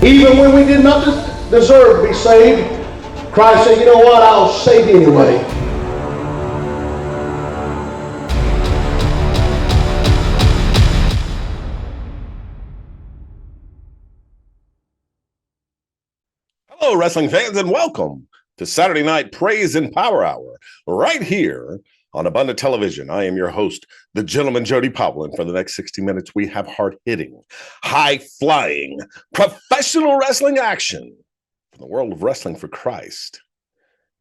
Even when we did not deserve to be saved, Christ said, you know what, I'll save you anyway. Hello, wrestling fans, and welcome to Saturday Night Praise and Power Hour, right here on Abundant Television. I am your host, the gentleman Jody Powell, and for the next 60 minutes, we have hard-hitting, high-flying, professional wrestling action from the world of wrestling for Christ.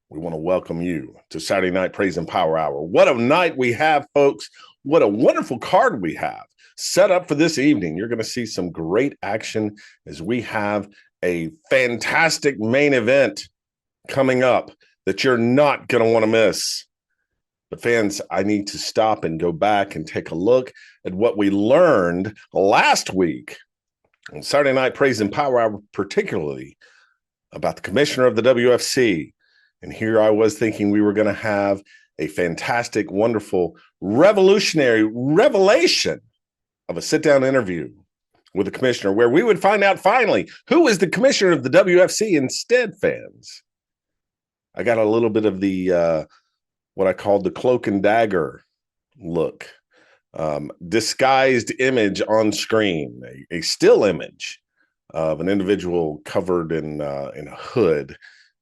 We want to welcome you to Saturday Night Praise and Power Hour. What a night we have, folks. What a wonderful card we have set up for this evening. You're going to see some great action as we have a fantastic main event coming up that you're not going to want to miss. But fans, I need to stop and go back and take a look at what we learned last week on Saturday Night Praise and Power Hour, particularly about the commissioner of the WFC. And here I was thinking we were going to have a fantastic, wonderful, revolutionary revelation of a sit-down interview with the commissioner, where we would find out finally who is the commissioner of the WFC. Instead, fans, I got a little bit of the what I called the cloak and dagger look, disguised image on screen, a still image of an individual covered in a hood,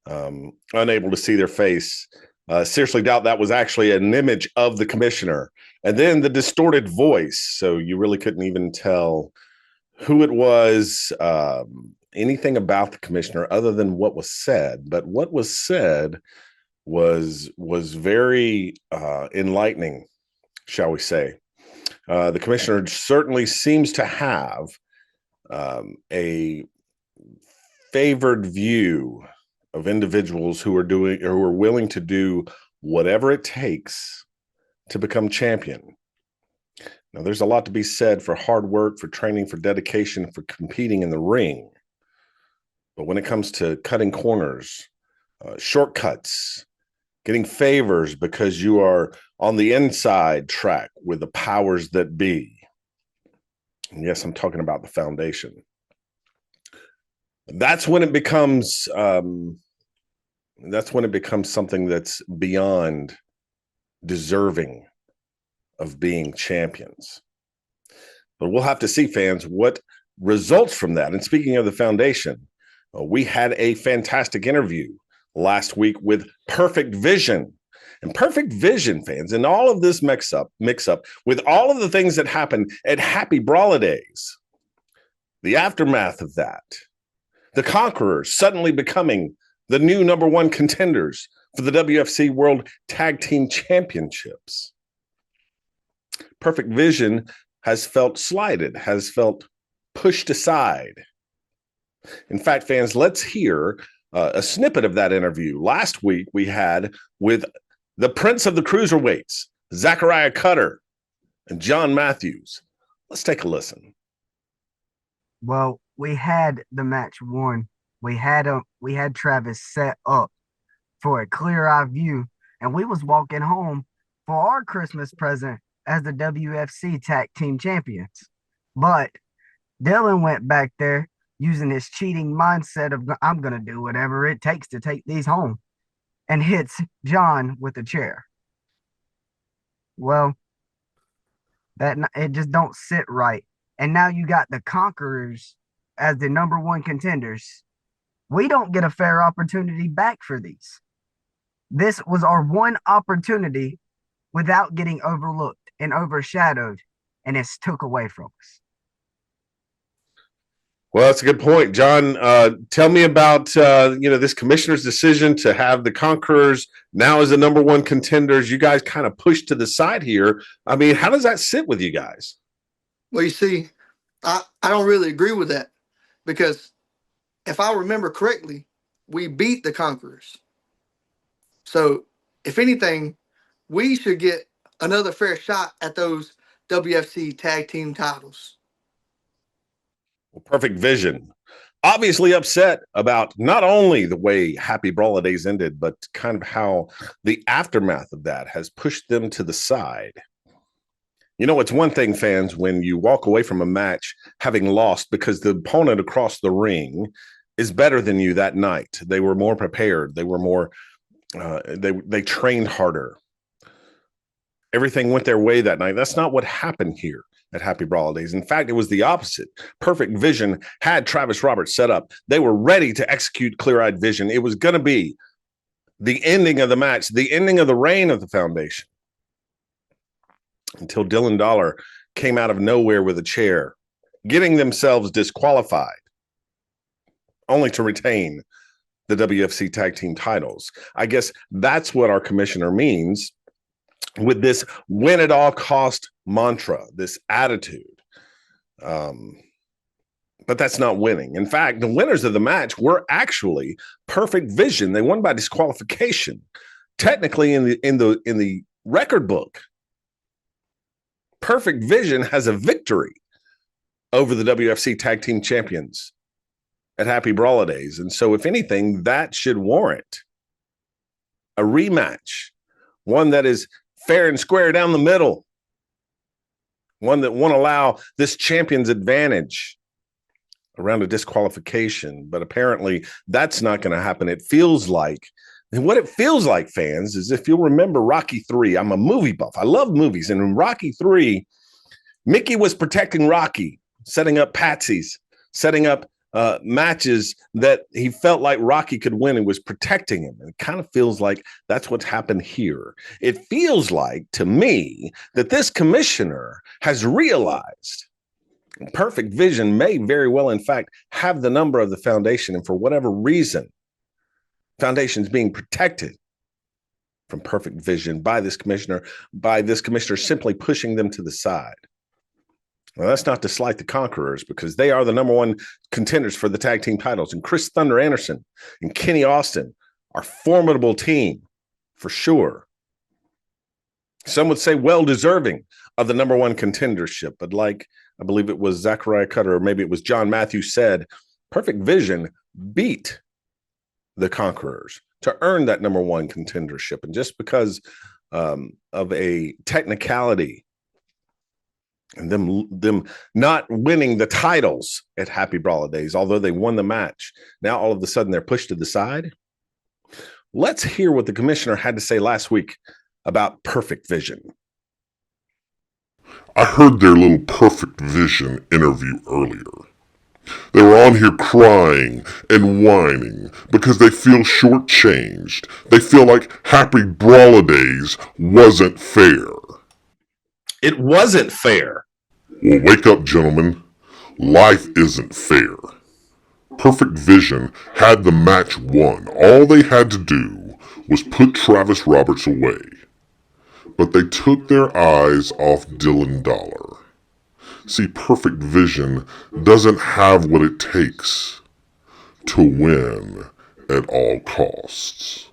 unable to see their face. Seriously doubt that was actually an image of the commissioner, and then the distorted voice, so you really couldn't even tell who it was, anything about the commissioner other than what was said. But what was said was very enlightening, shall we say. The commissioner certainly seems to have a favored view of individuals who are willing to do whatever it takes to become champion. Now, there's a lot to be said for hard work, for training, for dedication, for competing in the ring. But when it comes to cutting corners, shortcuts, getting favors because you are on the inside track with the powers that be. And yes, I'm talking about the foundation. That's when it becomes something that's beyond deserving of being champions. But we'll have to see, fans, what results from that. And speaking of the foundation, we had a fantastic interview last week with Perfect Vision. And Perfect Vision, fans, and all of this mix up with all of the things that happened at Happy Brolidays, the aftermath of that, the Conquerors suddenly becoming the new number one contenders for the WFC World Tag Team Championships. Perfect Vision has felt slighted, has felt pushed aside. In fact, fans, let's hear a snippet of that interview last week we had with the Prince of the Cruiserweights, Zachariah Cutter, and John Matthews. Let's take a listen. Well, we had the match won. We had Travis set up for a clear eye view, and we was walking home for our Christmas present as the WFC Tag Team Champions. But Dylan went back there using his cheating mindset of I'm going to do whatever it takes to take these home, and hits John with a chair. Well, it just don't sit right. And now you got the Conquerors as the number one contenders. We don't get a fair opportunity back for these. This was our one opportunity without getting overlooked and overshadowed, and it's took away from us. Well, that's a good point, John. Tell me about this commissioner's decision to have the Conquerors now as the number one contenders. You guys kind of pushed to the side here. I mean, how does that sit with you guys? Well, you see, I don't really agree with that, because if I remember correctly, we beat the Conquerors. So, if anything, we should get another fair shot at those WFC tag team titles. Well, Perfect Vision, obviously upset about not only the way Happy Brolidays ended, but kind of how the aftermath of that has pushed them to the side. You know, it's one thing, fans, when you walk away from a match having lost because the opponent across the ring is better than you that night. They were more prepared. They were more, they trained harder. Everything went their way that night. That's not what happened here at Happy Holidays. In fact, it was the opposite. Perfect Vision had Travis Roberts set up. They were ready to execute clear-eyed vision. It was going to be the ending of the match, the ending of the reign of the Foundation, until Dylan Dollar came out of nowhere with a chair, getting themselves disqualified, only to retain the WFC tag team titles. I guess that's what our commissioner means with this win at all cost mantra, this attitude. But that's not winning. In fact, the winners of the match were actually Perfect Vision. They won by disqualification. Technically, in the record book, Perfect Vision has a victory over the WFC Tag Team Champions at Happy Holidays. And so, if anything, that should warrant a rematch, one that is fair and square down the middle, one that won't allow this champion's advantage around a disqualification. But apparently that's not going to happen. It feels like, and what it feels like, fans, is if you'll remember Rocky 3, I'm a movie buff. I love movies. And in Rocky 3, Mickey was protecting Rocky, setting up patsies, setting up matches that he felt like Rocky could win and was protecting him. And it kind of feels like that's what's happened here. It feels like, to me, that this commissioner has realized Perfect Vision may very well, in fact, have the number of the Foundation. And for whatever reason, Foundation's being protected from Perfect Vision by this commissioner simply pushing them to the side. Well, that's not to slight the Conquerors, because they are the number one contenders for the tag team titles. And Chris Thunder Anderson and Kenny Austin are a formidable team for sure. Some would say well-deserving of the number one contendership. But like I believe it was Zachariah Cutter, or maybe it was John Matthews said, Perfect Vision beat the Conquerors to earn that number one contendership. And just because of a technicality and them not winning the titles at Happy Holidays, although they won the match, now all of a sudden they're pushed to the side. Let's hear what the commissioner had to say last week about Perfect Vision. I heard their little Perfect Vision interview earlier. They were on here crying and whining because they feel shortchanged. They feel like Happy Holidays wasn't fair. It wasn't fair. Well, wake up, gentlemen. Life isn't fair. Perfect Vision had the match won. All they had to do was put Travis Roberts away. But they took their eyes off Dylan Dollar. See, Perfect Vision doesn't have what it takes to win at all costs.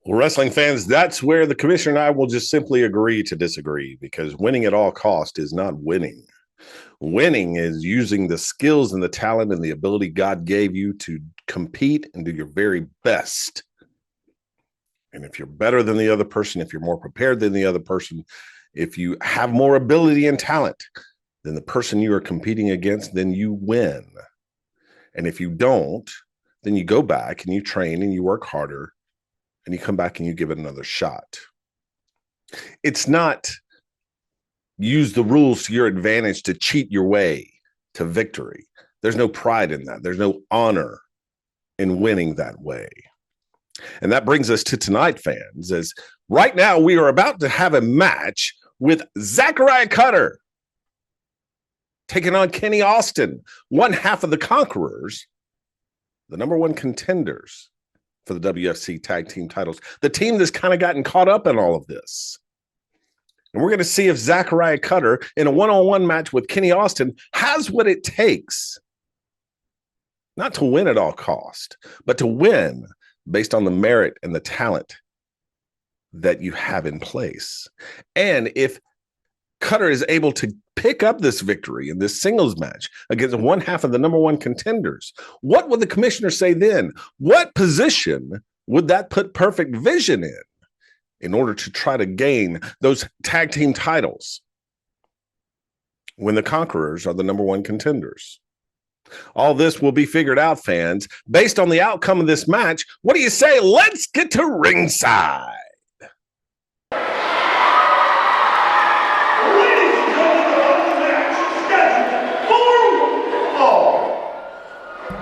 Well, wrestling fans, that's where the commissioner and I will just simply agree to disagree, because winning at all cost is not winning. Winning is using the skills and the talent and the ability God gave you to compete and do your very best. And if you're better than the other person, if you're more prepared than the other person, if you have more ability and talent than the person you are competing against, then you win. And if you don't, then you go back and you train and you work harder and you come back and you give it another shot. It's not use the rules to your advantage to cheat your way to victory. There's no pride in that. There's no honor in winning that way. And that brings us to tonight, fans, as right now we are about to have a match with Zachariah Cutter taking on Kenny Austin, one half of the Conquerors, the number one contenders for the WFC tag team titles, the team that's kind of gotten caught up in all of this. And we're going to see if Zachariah Cutter in a one-on-one match with Kenny Austin has what it takes, not to win at all cost, but to win based on the merit and the talent that you have in place. And if Cutter is able to pick up this victory in this singles match against one half of the number one contenders, what would the commissioner say then? What position would that put Perfect Vision in order to try to gain those tag team titles when the Conquerors are the number one contenders. All this will be figured out, fans, based on the outcome of this match. What do you say? Let's get to ringside.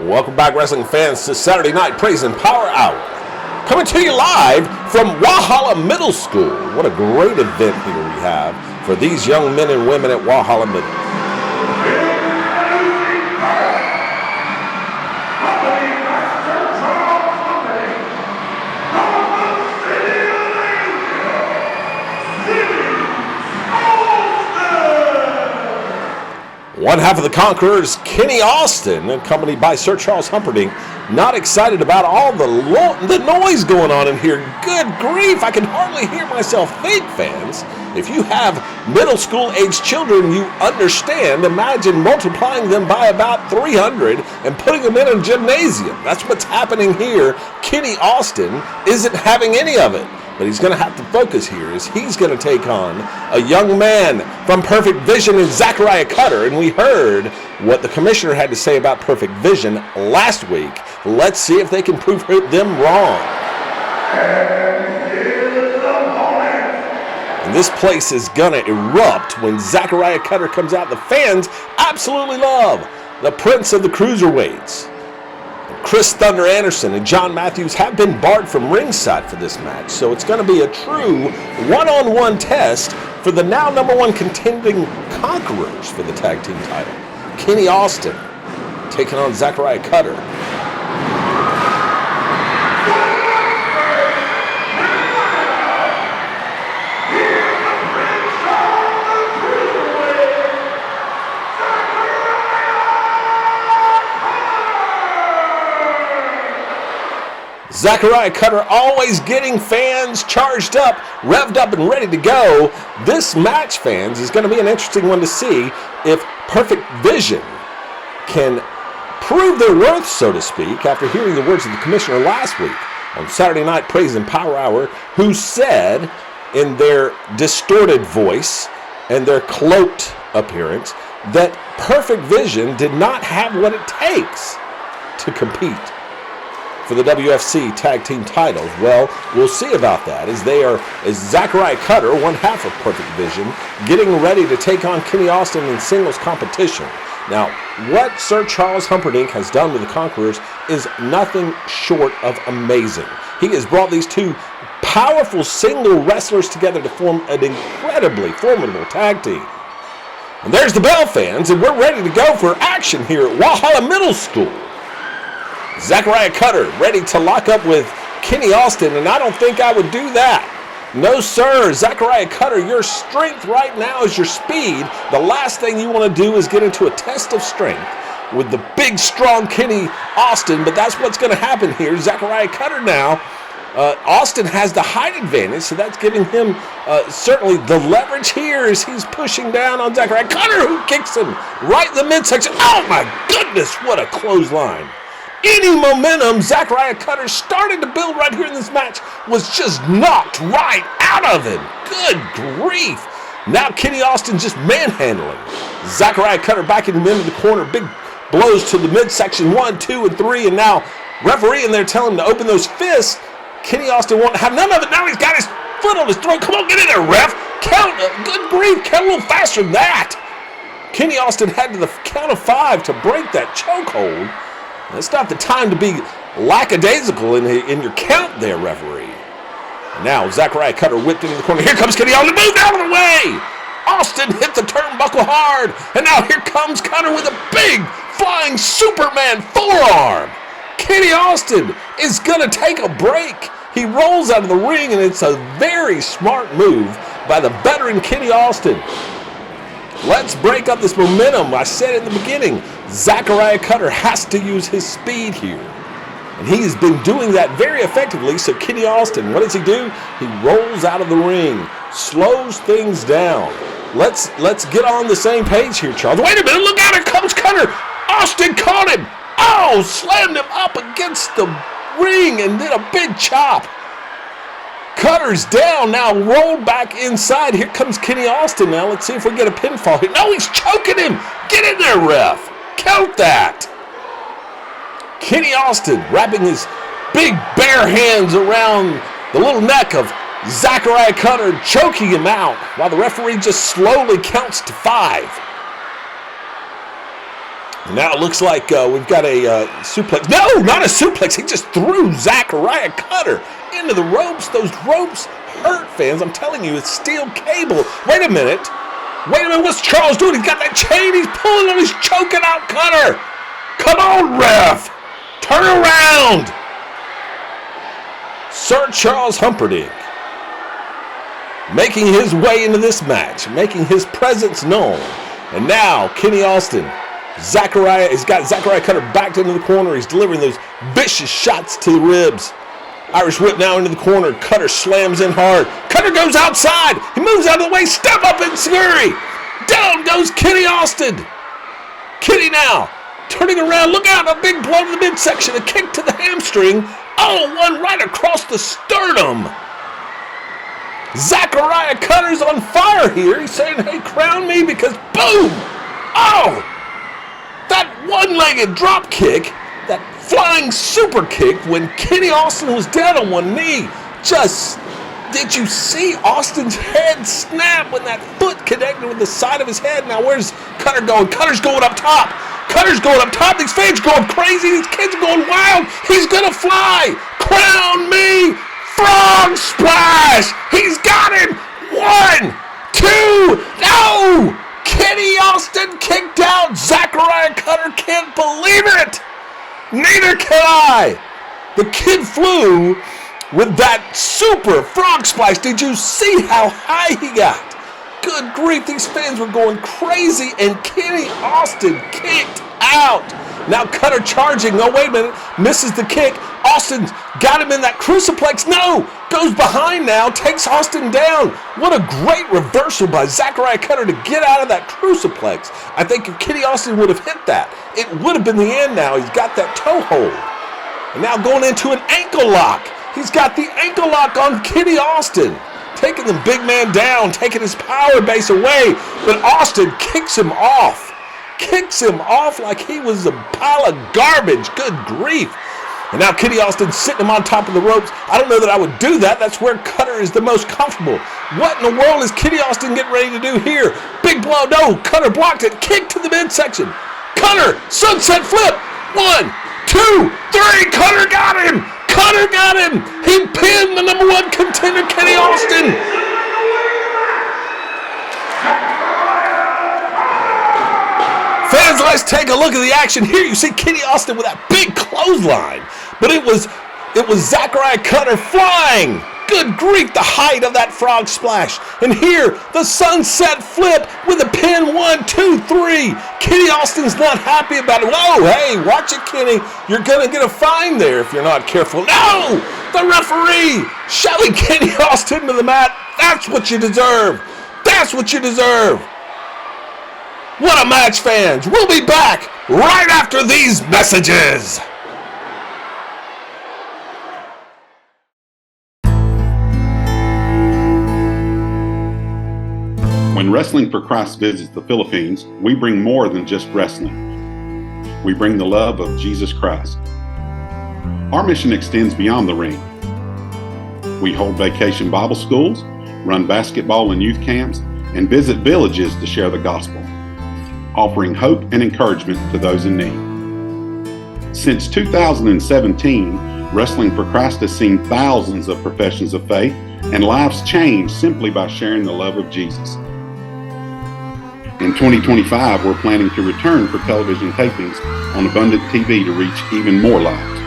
Welcome back, wrestling fans, to Saturday Night Praise and Power Hour. Coming to you live from Walhalla Middle School. What a great event here we have for these young men and women at Walhalla Middle. One half of the Conquerors, Kenny Austin, accompanied by Sir Charles Humperdinck, not excited about all the noise going on in here. Good grief, I can hardly hear myself think, fans. If you have middle school age children, you understand. Imagine multiplying them by about 300 and putting them in a gymnasium. That's what's happening here. Kenny Austin isn't having any of it. But he's going to have to focus here as he's going to take on a young man from Perfect Vision in Zachariah Cutter. And we heard what the commissioner had to say about Perfect Vision last week. Let's see if they can prove them wrong. And this place is going to erupt when Zachariah Cutter comes out. The fans absolutely love the Prince of the Cruiserweights. Chris Thunder Anderson and John Matthews have been barred from ringside for this match, so it's going to be a true one-on-one test for the now number one contending Conquerors for the tag team title. Kenny Austin taking on Zachariah Cutter. Zachariah Cutter always getting fans charged up, revved up, and ready to go. This match, fans, is going to be an interesting one to see if Perfect Vision can prove their worth, so to speak, after hearing the words of the commissioner last week on Saturday Night Praise and Power Hour, who said in their distorted voice and their cloaked appearance that Perfect Vision did not have what it takes to compete for the WFC tag team titles. Well, we'll see about that as Zachariah Cutter, one half of Perfect Vision, getting ready to take on Kenny Austin in singles competition. Now, what Sir Charles Humperdinck has done with the Conquerors is nothing short of amazing. He has brought these two powerful single wrestlers together to form an incredibly formidable tag team. And there's the bell, fans, and we're ready to go for action here at Walhalla Middle School. Zachariah Cutter ready to lock up with Kenny Austin, and I don't think I would do that. No, sir. Zachariah Cutter, your strength right now is your speed. The last thing you want to do is get into a test of strength with the big, strong Kenny Austin, but that's what's going to happen here. Zachariah Cutter now. Austin has the height advantage, so that's giving him certainly the leverage here as he's pushing down on Zachariah Cutter, who kicks him right in the midsection. Oh, my goodness, what a clothesline. Any momentum Zachariah Cutter started to build right here in this match was just knocked right out of him. Good grief. Now Kenny Austin just manhandling Zachariah Cutter, backing him into the corner. Big blows to the midsection, 1, 2, and 3. And now referee in there telling him to open those fists. Kenny Austin won't have none of it. Now he's got his foot on his throat. Come on, get in there, ref. Count. Good grief. Count a little faster than that. Kenny Austin had to the count of 5 to break that chokehold. It's not the time to be lackadaisical in your count there, referee. Now, Zachariah Cutter whipped into the corner. Here comes Kenny Austin. Move out of the way! Austin hit the turnbuckle hard. And now here comes Cutter with a big flying Superman forearm. Kenny Austin is going to take a break. He rolls out of the ring, and it's a very smart move by the veteran Kenny Austin. Let's break up this momentum. I said in the beginning, Zachariah Cutter has to use his speed here. And he's been doing that very effectively. So Kenny Austin, what does he do? He rolls out of the ring, slows things down. Let's get on the same page here, Charles. Wait a minute, look out, here comes Cutter. Austin caught him. Oh, slammed him up against the ring and did a big chop. Cutter's down now, rolled back inside. Here comes Kenny Austin now. Let's see if we get a pinfall here. No, he's choking him. Get in there, ref. Count that. Kenny Austin wrapping his big bare hands around the little neck of Zachariah Cutter, choking him out while the referee just slowly counts to 5. And now it looks like we've got a suplex. No, not a suplex. He just threw Zachariah Cutter into the ropes. Those ropes hurt, fans. I'm telling you, it's steel cable. Wait a minute. What's Charles doing? He's got that chain. He's pulling on his choking out Cutter. Come on, ref. Turn around. Sir Charles Humperdinck making his way into this match, making his presence known. And now Kenny Austin, he's got Zachariah Cutter backed into the corner. He's delivering those vicious shots to the ribs. Irish whip now into the corner. Cutter slams in hard. Cutter goes outside. He moves out of the way. Step up and scurry. Down goes Kenny Austin. Kenny now turning around. Look out. A big blow to the midsection. A kick to the hamstring. Oh, one right across the sternum. Zachariah Cutter's on fire here. He's saying, hey, crown me, because boom. Oh, that one-legged drop kick, that flying super kick when Kenny Austin was down on one knee. Did you see Austin's head snap when that foot connected with the side of his head? Now where's Cutter going? Cutter's going up top. Cutter's going up top. These fans are going crazy. These kids are going wild. He's going to fly. Crown me. Frog splash. He's got him. 1, 2. No. Kenny Austin kicked out. Zachariah Cutter can't believe it. Neither can I. The kid flew with that super frog splash. Did you see how high he got? Good grief, these fans were going crazy, and Kenny Austin kicked out. Now Cutter charging. No, wait a minute. Misses the kick. Austin's got him in that crucifix. No! Goes behind now. Takes Austin down. What a great reversal by Zachariah Cutter to get out of that crucifix. I think if Kenny Austin would have hit that, it would have been the end now. He's got that toe hold. And now going into an ankle lock. He's got the ankle lock on Kenny Austin. Taking the big man down, taking his power base away. But Austin kicks him off. Kicks him off like he was a pile of garbage. Good grief. And now Kenny Austin sitting him on top of the ropes. I don't know that I would do that. That's where Cutter is the most comfortable. What in the world is Kenny Austin getting ready to do here? Big blow. No, Cutter blocked it. Kick to the midsection. Cutter, sunset flip. 1, 2, 3. Cutter got him. Cutter got him. He pinned the number 1 contender, Kenny Austin. Fans, let's take a look at the action here. You see Kenny Austin with that big clothesline, but it was Zachariah Cutter flying. Good grief, the height of that frog splash. And here, the sunset flip with a pin. 1, 2, 3. Kenny Austin's not happy about it. Whoa, hey, watch it, Kenny. You're going to get a fine there if you're not careful. No! The referee shoving Kenny Austin to the mat. That's what you deserve. That's what you deserve. What a match, fans. We'll be back right after these messages. When Wrestling for Christ visits the Philippines, we bring more than just wrestling. We bring the love of Jesus Christ. Our mission extends beyond the ring. We hold vacation Bible schools, run basketball and youth camps, and visit villages to share the gospel, offering hope and encouragement to those in need. Since 2017, Wrestling for Christ has seen thousands of professions of faith and lives changed simply by sharing the love of Jesus. In 2025, we're planning to return for television tapings on Abundant TV to reach even more lives.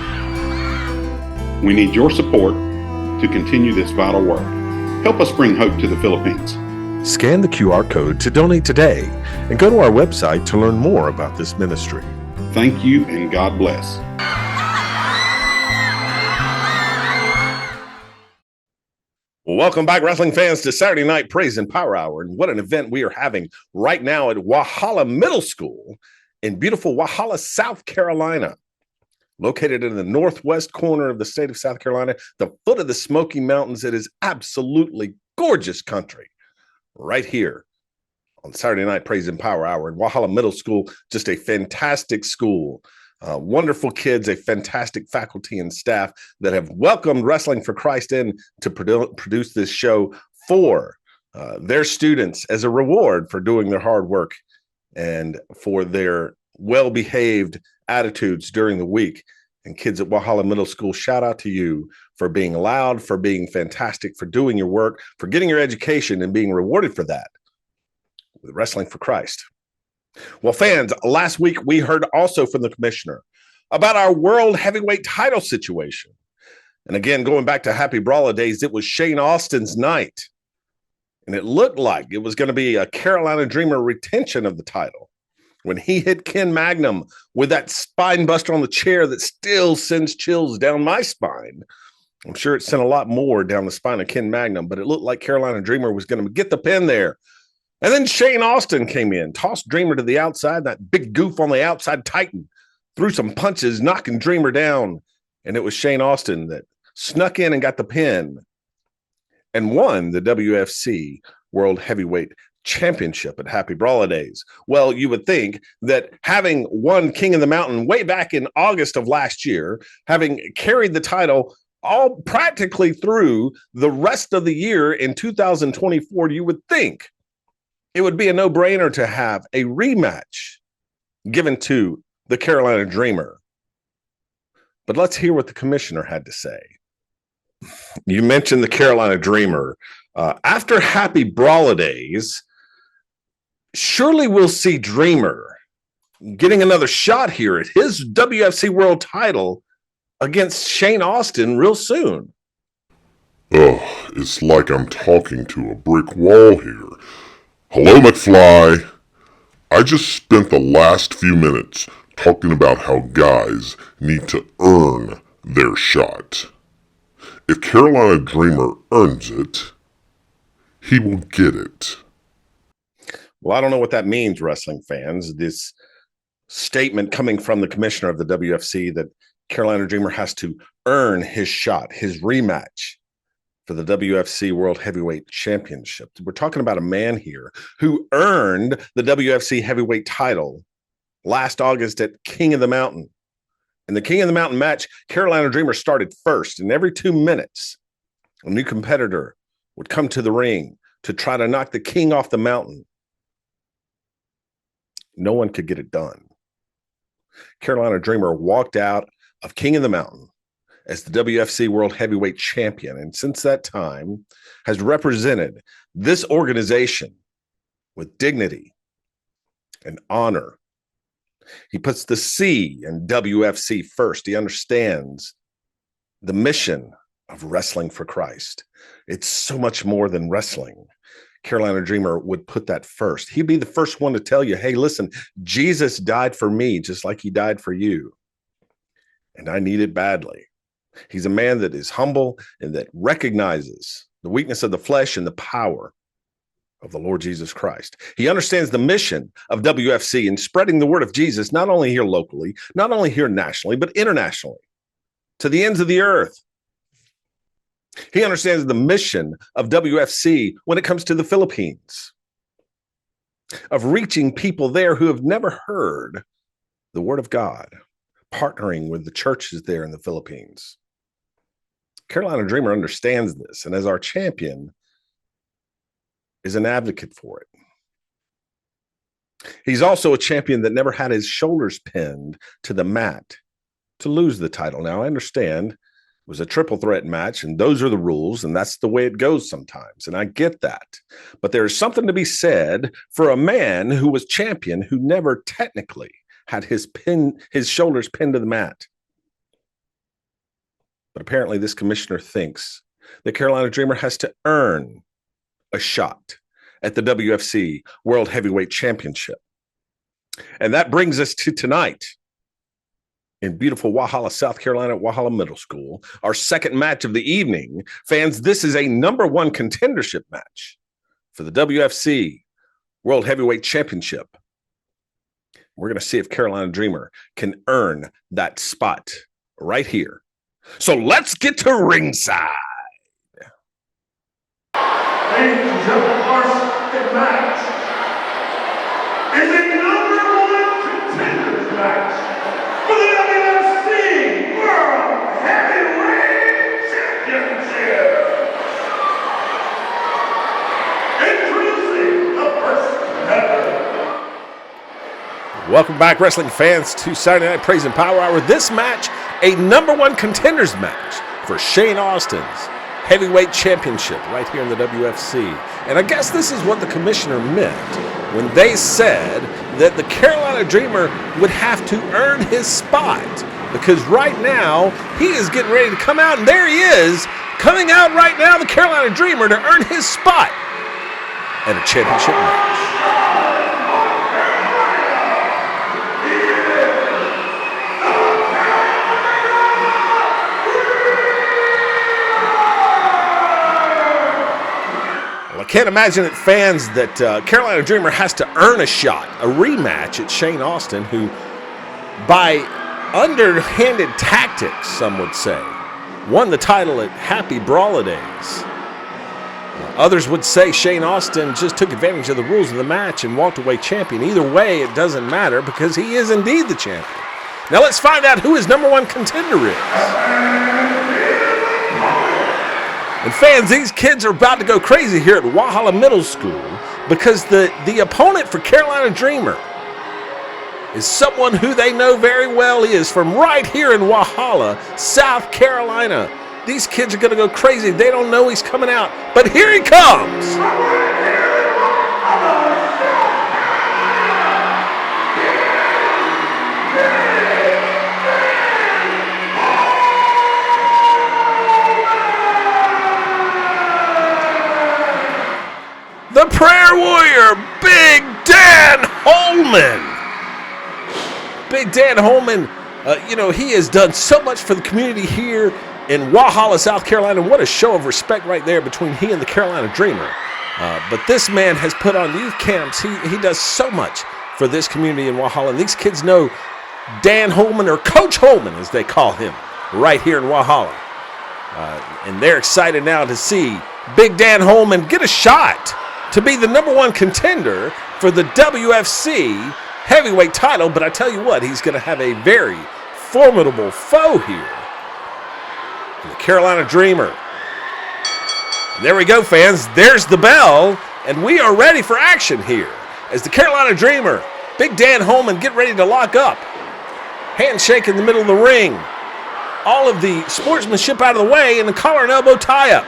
We need your support to continue this vital work. Help us bring hope to the Philippines. Scan the QR code to donate today and go to our website to learn more about this ministry. Thank you and God bless. Well, welcome back, wrestling fans, to Saturday Night Praise and Power Hour. And what an event we are having right now at Walhalla Middle School in beautiful Walhalla, South Carolina. Located in the northwest corner of the state of South Carolina, the foot of the Smoky Mountains. It is absolutely gorgeous country right here on Saturday Night Praise and Power Hour in Walhalla Middle School. Just a fantastic school. Wonderful kids, a fantastic faculty and staff that have welcomed Wrestling for Christ in to produce this show for their students as a reward for doing their hard work and for their well-behaved attitudes during the week. And kids at Walhalla Middle School, shout out to you for being loud, for being fantastic, for doing your work, for getting your education and being rewarded for that with Wrestling for Christ. Well, fans, last week we heard also from the commissioner about our world heavyweight title situation. And again, going back to Happy Brawler days, it was Shane Austin's night. And it looked like it was going to be a Carolina Dreamer retention of the title when he hit Ken Magnum with that spine buster on the chair that still sends chills down my spine. I'm sure it sent a lot more down the spine of Ken Magnum, but it looked like Carolina Dreamer was going to get the pin there. And then Shane Austin came in, tossed Dreamer to the outside, that big goof on the outside Titan, threw some punches, knocking Dreamer down. And it was Shane Austin that snuck in and got the pin and won the WFC World Heavyweight Championship at Happy Brawler Days. Well, you would think that having won King of the Mountain way back in August of last year, having carried the title all practically through the rest of the year in 2024, you would think it would be a no-brainer to have a rematch given to the Carolina Dreamer. But let's hear what the commissioner had to say. You mentioned the Carolina Dreamer. After Happy Brawler Days, surely we'll see Dreamer getting another shot here at his WFC World title against Shane Austin real soon. Oh, it's like I'm talking to a brick wall here. Hello, McFly. I just spent the last few minutes talking about how guys need to earn their shot. If Carolina Dreamer earns it, he will get it. Well, I don't know what that means, wrestling fans. This statement coming from the commissioner of the WFC that Carolina Dreamer has to earn his shot, his rematch for the WFC World Heavyweight Championship. We're talking about a man here who earned the WFC Heavyweight title last August at King of the Mountain. In the King of the Mountain match, Carolina Dreamer started first, and every 2 minutes, a new competitor would come to the ring to try to knock the king off the mountain. No one could get it done. Carolina Dreamer walked out of King of the Mountain as the WFC World Heavyweight Champion, and since that time has represented this organization with dignity and honor. He puts the C in WFC first. He understands the mission of Wrestling for Christ. It's so much more than wrestling. Carolina Dreamer would put that first. He'd be the first one to tell you, hey, listen, Jesus died for me just like he died for you. And I need it badly. He's a man that is humble and that recognizes the weakness of the flesh and the power of the Lord Jesus Christ. He understands the mission of WFC in spreading the word of Jesus, not only here locally, not only here nationally, but internationally, to the ends of the earth. He understands the mission of WFC when it comes to the Philippines, of reaching people there who have never heard the word of God, partnering with the churches there in the Philippines. Carolina Dreamer understands this, and as our champion, is an advocate for it. He's also a champion that never had his shoulders pinned to the mat to lose the title. Now, I understand it was a triple threat match, and those are the rules, and that's the way it goes sometimes, and I get that. But there's something to be said for a man who was champion who never technically had his shoulders pinned to the mat. But apparently this commissioner thinks that Carolina Dreamer has to earn a shot at the WFC World Heavyweight Championship. And that brings us to tonight in beautiful Walhalla, South Carolina, at Walhalla Middle School, our second match of the evening. Fans, this is a number one contendership match for the WFC World Heavyweight Championship. We're going to see if Carolina Dreamer can earn that spot right here. So let's get to ringside. Ladies and gentlemen, our second match is a #1 contenders match for the WFC World Heavyweight Championship. Introducing the first competitor. Welcome back, wrestling fans, to Saturday Night Praise and Power Hour. This match, a #1 contenders match for Shane Austin's heavyweight championship right here in the WFC. And I guess this is what the commissioner meant when they said that the Carolina Dreamer would have to earn his spot, because right now he is getting ready to come out, and there he is coming out right now, the Carolina Dreamer, to earn his spot at a championship match. I can't imagine that fans that Carolina Dreamer has to earn a shot, a rematch at Shane Austin, who by underhanded tactics, some would say, won the title at Happy Brawladays. Others would say Shane Austin just took advantage of the rules of the match and walked away champion. Either way, it doesn't matter because he is indeed the champion. Now let's find out who his #1 contender is. And fans, these kids are about to go crazy here at Walhalla Middle School because the opponent for Carolina Dreamer is someone who they know very well. He is from right here in Walhalla, South Carolina. These kids are going to go crazy. They don't know he's coming out, but here he comes. The prayer warrior, Big Dan Holman. Big Dan Holman, he has done so much for the community here in Walhalla, South Carolina. What a show of respect right there between he and the Carolina Dreamer. But this man has put on youth camps. He does so much for this community in Walhalla. And these kids know Dan Holman, or Coach Holman as they call him, right here in Walhalla. And they're excited now to see Big Dan Holman get a shot to be the #1 contender for the WFC heavyweight title. But I tell you what, he's going to have a very formidable foe here, the Carolina Dreamer. And there we go, fans. There's the bell, and we are ready for action here as the Carolina Dreamer, Big Dan Holman, get ready to lock up. Handshake in the middle of the ring. All of the sportsmanship out of the way, and the collar and elbow tie-up.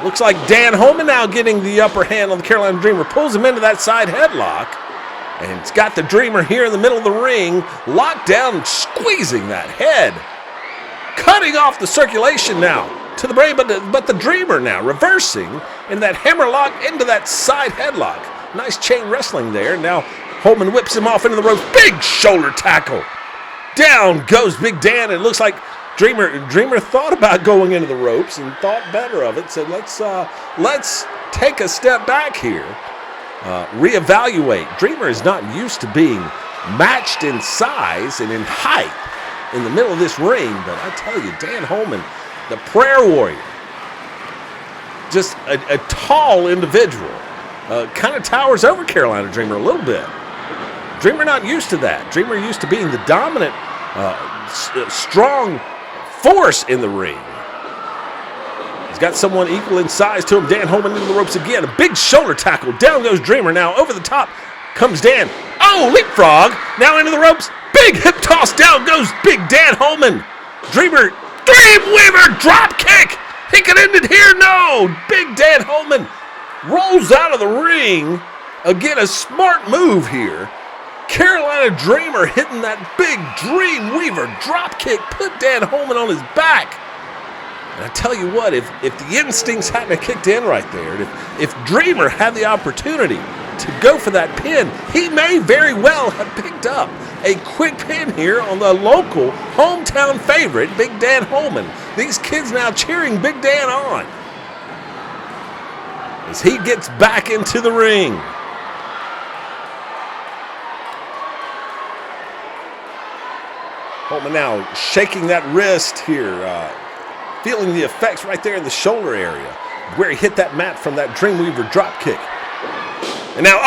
Looks like Dan Holman now getting the upper hand on the Carolina Dreamer. Pulls him into that side headlock. And it's got the Dreamer here in the middle of the ring. Locked down, squeezing that head. Cutting off the circulation now to the brain. But the Dreamer now reversing in that hammerlock into that side headlock. Nice chain wrestling there. Now Holman whips him off into the ropes. Big shoulder tackle. Down goes Big Dan. It looks like Dreamer thought about going into the ropes and thought better of it. Said, let's take a step back here, reevaluate. Dreamer is not used to being matched in size and in height in the middle of this ring, but I tell you, Dan Holman, the prayer warrior, just a tall individual, kind of towers over Carolina Dreamer a little bit. Dreamer not used to that. Dreamer used to being the dominant, strong force in the ring. He's got someone equal in size to him. Dan Holman into the ropes again. A big shoulder tackle. Down goes Dreamer now. Over the top comes Dan. Oh, leapfrog. Now into the ropes. Big hip toss. Down goes Big Dan Holman. Dreamer. Dreamweaver drop kick. He could end it here. No. Big Dan Holman rolls out of the ring. Again, a smart move here. Carolina Dreamer hitting that big Dreamweaver drop kick, put Dan Holman on his back. And I tell you what, if the instincts hadn't kicked in right there, if Dreamer had the opportunity to go for that pin, he may very well have picked up a quick pin here on the local hometown favorite, Big Dan Holman. These kids now cheering Big Dan on as he gets back into the ring. Holman now shaking that wrist here, feeling the effects right there in the shoulder area where he hit that mat from that Dreamweaver drop kick. And now,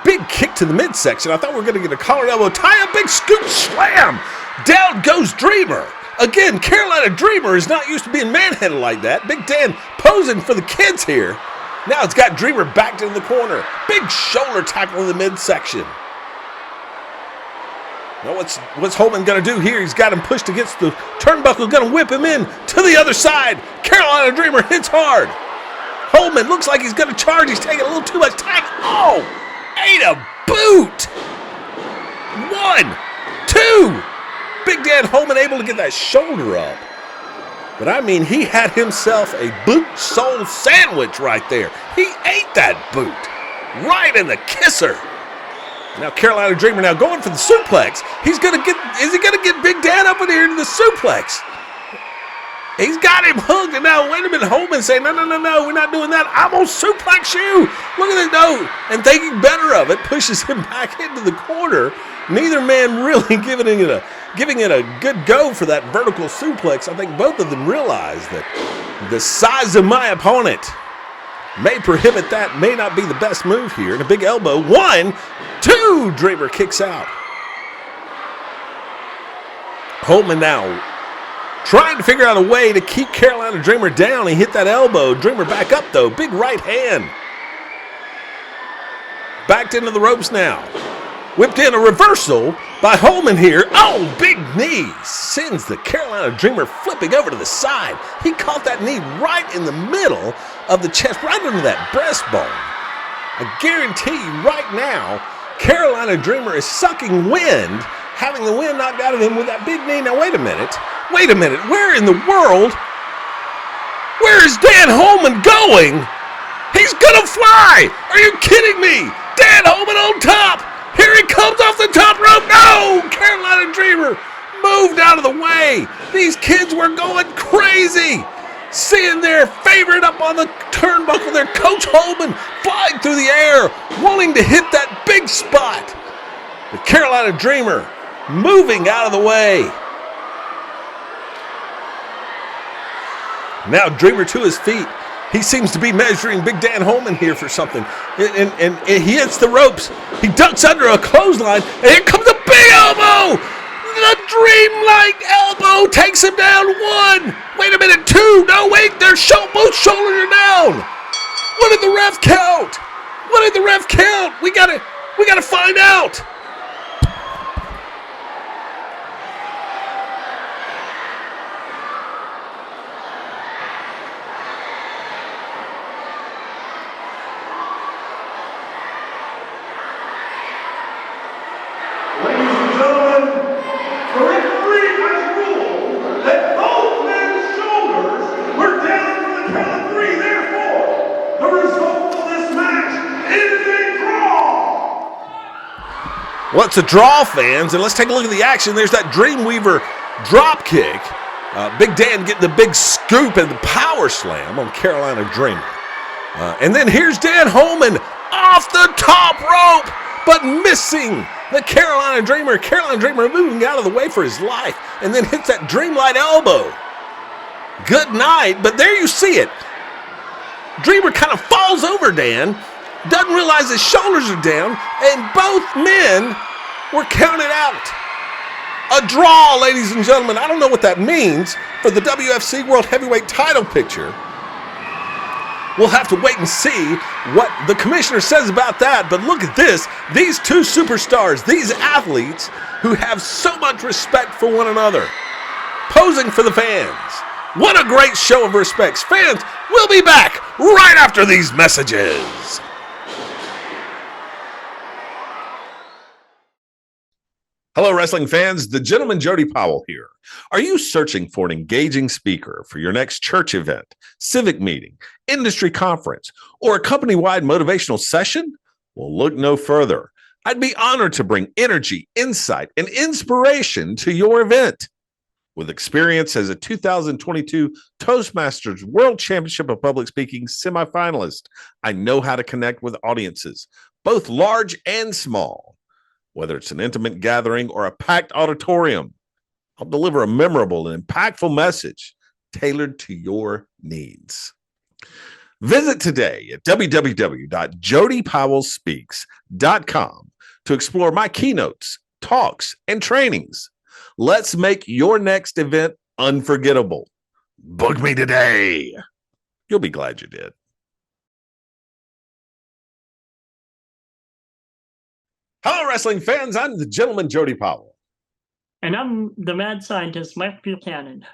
big kick to the midsection. I thought we were going to get a collar elbow tie, a big scoop slam. Down goes Dreamer. Again, Carolina Dreamer is not used to being manhandled like that. Big Dan posing for the kids here. Now it's got Dreamer backed in the corner. Big shoulder tackle in the midsection. Now what's Holman going to do here? He's got him pushed against the turnbuckle, going to whip him in to the other side. Carolina Dreamer hits hard. Holman looks like he's going to charge. He's taking a little too much time. Oh, ate a boot. 1, 2. Big Dan Holman able to get that shoulder up. But I mean, he had himself a boot sole sandwich right there. He ate that boot right in the kisser. Now Carolina Dreamer now going for the suplex. Is he gonna get Big Dan up in here into the suplex? He's got him hooked, and now wait a minute, Holman saying, no, we're not doing that. I'm gonna suplex you. Look at this, no, and thinking better of it, pushes him back into the corner. Neither man really giving it a good go for that vertical suplex. I think both of them realize that the size of my opponent may prohibit that, may not be the best move here. And a big elbow, 1, 2, Dreamer kicks out. Holman now trying to figure out a way to keep Carolina Dreamer down. He hit that elbow. Dreamer back up, though. Big right hand. Backed into the ropes now. Whipped in a reversal by Holman here. Oh, big knee. Sends the Carolina Dreamer flipping over to the side. He caught that knee right in the middle of the chest, right under that breastbone. I guarantee you right now, Carolina Dreamer is sucking wind, having the wind knocked out of him with that big knee. Now, wait a minute. Where in the world? Where is Dan Holman going? He's gonna fly! Are you kidding me? Dan Holman on top! Here he comes off the top rope! No! Carolina Dreamer moved out of the way! These kids were going crazy! Seeing their favorite up on the turnbuckle there, Coach Holman flying through the air, wanting to hit that big spot. The Carolina Dreamer moving out of the way. Now Dreamer to his feet. He seems to be measuring Big Dan Holman here for something. And he hits the ropes. He ducks under a clothesline. And here comes a big elbow. The dreamlike elbow takes him down. 1. Wait a minute. 2. No, wait. Both shoulders are down. What did the ref count? We gotta find out. Well, it's a draw, fans, and let's take a look at the action. There's that Dreamweaver drop kick. Big Dan getting the big scoop and the power slam on Carolina Dreamer. And then here's Dan Holman off the top rope, but missing the Carolina Dreamer. Carolina Dreamer moving out of the way for his life, and then hits that Dreamlight elbow. Good night, but there you see it. Dreamer kind of falls over Dan, doesn't realize his shoulders are down, and both men were counted out. A draw, ladies and gentlemen. I don't know what that means for the WFC World Heavyweight title picture. We'll have to wait and see what the commissioner says about that, but look at this. These two superstars, these athletes who have so much respect for one another, posing for the fans. What a great show of respect. Fans, we'll be back right after these messages. Hello, wrestling fans. The gentleman Jody Powell here. Are you searching for an engaging speaker for your next church event, civic meeting, industry conference, or a company-wide motivational session? Well, look no further. I'd be honored to bring energy, insight, and inspiration to your event. With experience as a 2022 Toastmasters World Championship of Public Speaking semifinalist, I know how to connect with audiences, both large and small. Whether it's an intimate gathering or a packed auditorium, I'll deliver a memorable and impactful message tailored to your needs. Visit today at www.jodypowellspeaks.com to explore my keynotes, talks, and trainings. Let's make your next event unforgettable. Book me today. You'll be glad you did. Hello, wrestling fans. I'm the gentleman, Jody Powell. And I'm the mad scientist, Mike Buchanan.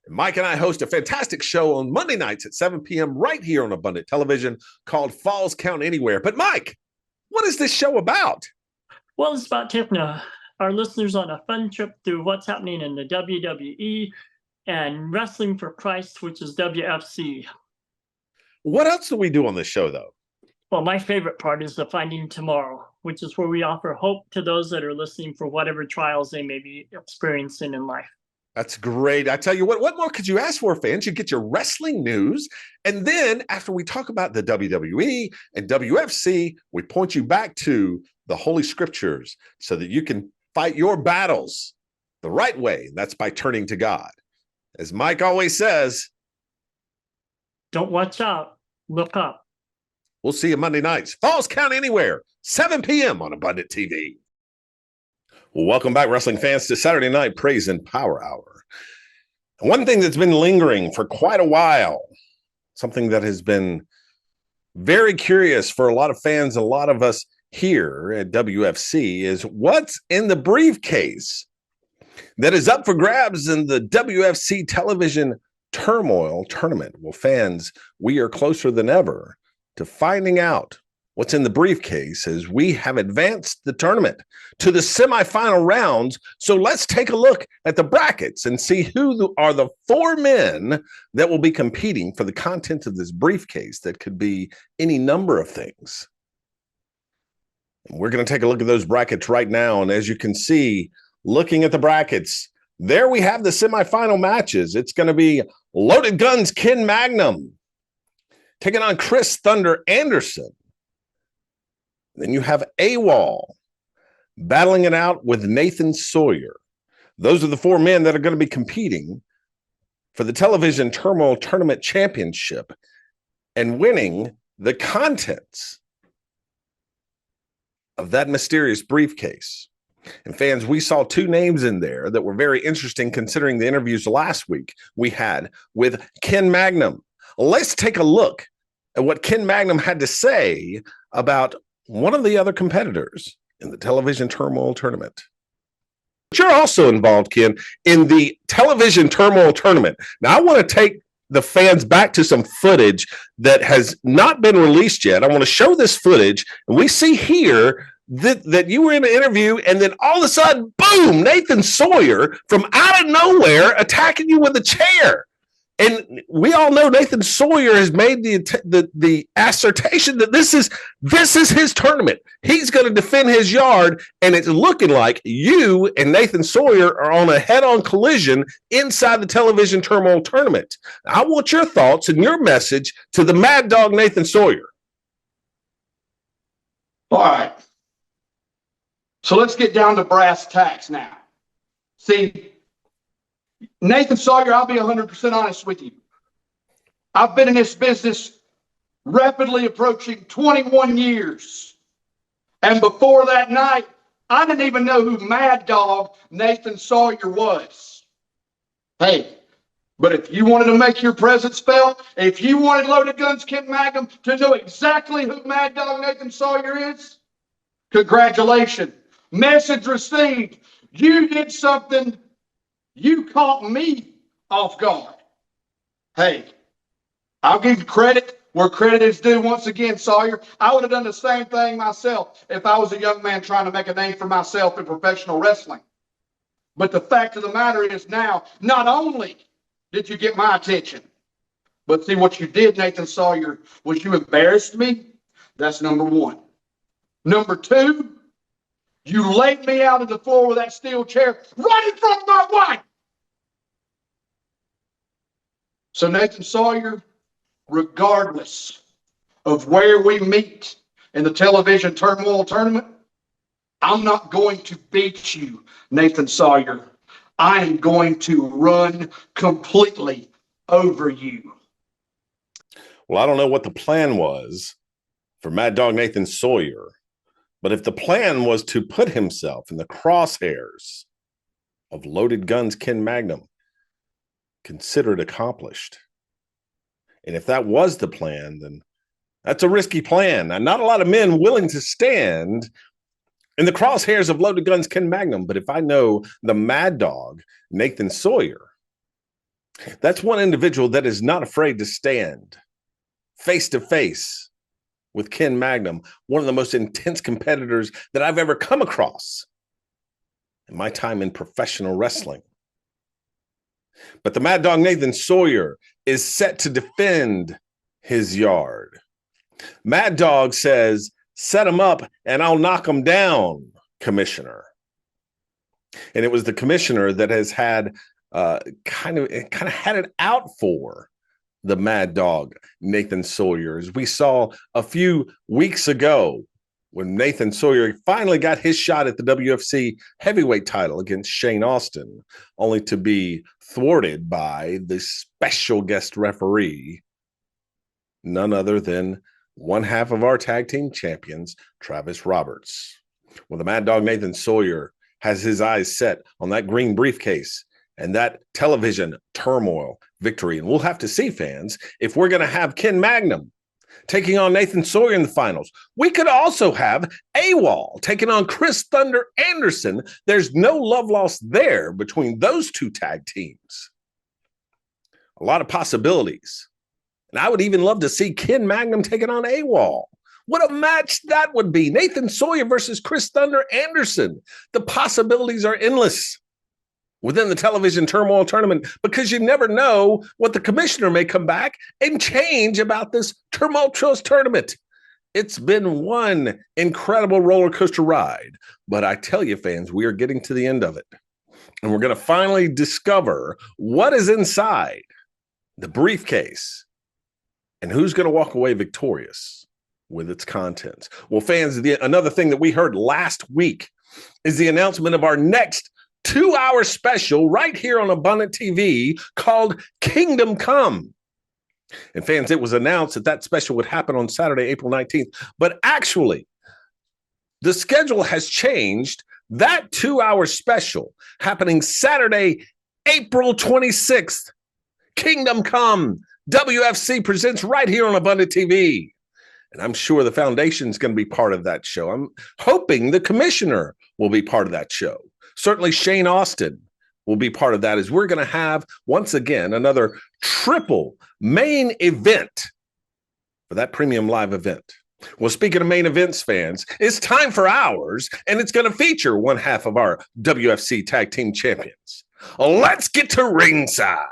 Mike and I host a fantastic show on Monday nights at 7 p.m. right here on Abundant Television called Falls Count Anywhere. But Mike, what is this show about? Well, it's about taking our listeners on a fun trip through what's happening in the WWE and Wrestling for Christ, which is WFC. What else do we do on this show, though? Well, my favorite part is the Finding Tomorrow, which is where we offer hope to those that are listening for whatever trials they may be experiencing in life. That's great. I tell you what more could you ask for, fans? You get your wrestling news. And then after we talk about the WWE and WFC, we point you back to the Holy Scriptures so that you can fight your battles the right way. That's by turning to God. As Mike always says, don't watch out, look up. We'll see you Monday nights. Falls Count Anywhere, 7 p.m. on Abundant TV. Well, welcome back, wrestling fans, to Saturday Night Praise and Power Hour. One thing that's been lingering for quite a while, something that has been very curious for a lot of fans, a lot of us here at WFC, is what's in the briefcase that is up for grabs in the WFC Television Turmoil Tournament. Well, fans, we are closer than ever to finding out what's in the briefcase as we have advanced the tournament to the semifinal rounds. So let's take a look at the brackets and see who are the 4 men that will be competing for the content of this briefcase that could be any number of things. And we're going to take a look at those brackets right now. And as you can see, looking at the brackets, there we have the semifinal matches. It's going to be Loaded Guns Ken Magnum taking on Chris Thunder Anderson. Then you have AWOL battling it out with Nathan Sawyer. Those are the 4 men that are going to be competing for the Television Turmoil Tournament Championship and winning the contents of that mysterious briefcase. And fans, we saw 2 names in there that were very interesting considering the interviews last week we had with Ken Magnum. Let's take a look at what Ken Magnum had to say about one of the other competitors in the Television Turmoil Tournament. But you're also involved, Ken, in the Television Turmoil Tournament. Now, I want to take the fans back to some footage that has not been released yet. I want to show this footage, and we see here that you were in an interview, and then all of a sudden, boom, Nathan Sawyer from out of nowhere attacking you with a chair. And we all know Nathan Sawyer has made the assertion that this is his tournament. He's going to defend his yard, and it's looking like you and Nathan Sawyer are on a head-on collision inside the Television Turmoil Tournament. I want your thoughts and your message to the Mad Dog Nathan Sawyer. All right. So let's get down to brass tacks now. See, Nathan Sawyer, I'll be 100% honest with you. I've been in this business rapidly approaching 21 years. And before that night, I didn't even know who Mad Dog Nathan Sawyer was. Hey, but if you wanted to make your presence felt, if you wanted Loaded Guns Ken Magnum to know exactly who Mad Dog Nathan Sawyer is, congratulations. Message received. You did something. You caught me off guard. Hey, I'll give you credit where credit is due once again, Sawyer. I would have done the same thing myself if I was a young man trying to make a name for myself in professional wrestling. But the fact of the matter is now, not only did you get my attention, but see what you did, Nathan Sawyer, was you embarrassed me. That's number 1. Number 2, you laid me out on the floor with that steel chair right in front of my wife. So Nathan Sawyer, regardless of where we meet in the Television Turmoil Tournament, I'm not going to beat you, Nathan Sawyer. I am going to run completely over you. Well, I don't know what the plan was for Mad Dog Nathan Sawyer, but if the plan was to put himself in the crosshairs of Loaded Guns Ken Magnum, consider it accomplished. And if that was the plan, then that's a risky plan. And not a lot of men willing to stand in the crosshairs of Loaded Guns Ken Magnum. But if I know the Mad Dog Nathan Sawyer, that's one individual that is not afraid to stand face to face with Ken Magnum, one of the most intense competitors that I've ever come across in my time in professional wrestling. But the Mad Dog Nathan Sawyer is set to defend his yard. Mad Dog says, set him up and I'll knock him down, Commissioner. And it was the commissioner that has had kind of had it out for the Mad Dog Nathan Sawyer. As we saw a few weeks ago when Nathan Sawyer finally got his shot at the WFC heavyweight title against Shane Austin, only to be thwarted by the special guest referee, none other than one half of our tag team champions, Travis Roberts. Well, the Mad Dog Nathan Sawyer has his eyes set on that green briefcase and that television turmoil victory. And we'll have to see, fans, if we're going to have Ken Magnum taking on Nathan Sawyer in the finals. We could also have AWOL taking on Chris Thunder Anderson. There's no love lost there between those two tag teams. A lot of possibilities. And I would even love to see Ken Magnum taking on AWOL. What a match that would be. Nathan Sawyer versus Chris Thunder Anderson. The possibilities are endless within the television turmoil tournament, because you never know what the commissioner may come back and change about this tumultuous tournament. It's been one incredible roller coaster ride, but I tell you, fans, we are getting to the end of it, and we're going to finally discover what is inside the briefcase and who's going to walk away victorious with its contents. Well, fans, another thing that we heard last week is the announcement of our next 2-hour special right here on Abundant TV called Kingdom Come. And fans, it was announced that that special would happen on Saturday, April 19th. But actually, the schedule has changed. That 2-hour special happening Saturday, April 26th. Kingdom Come. WFC presents right here on Abundant TV. And I'm sure the foundation is going to be part of that show. I'm hoping the commissioner will be part of that show. Certainly Shane Austin will be part of that, as we're going to have, once again, another triple main event for that premium live event. Well, speaking of main events, fans, it's time for ours, and it's going to feature one half of our WFC Tag Team Champions. Let's get to ringside.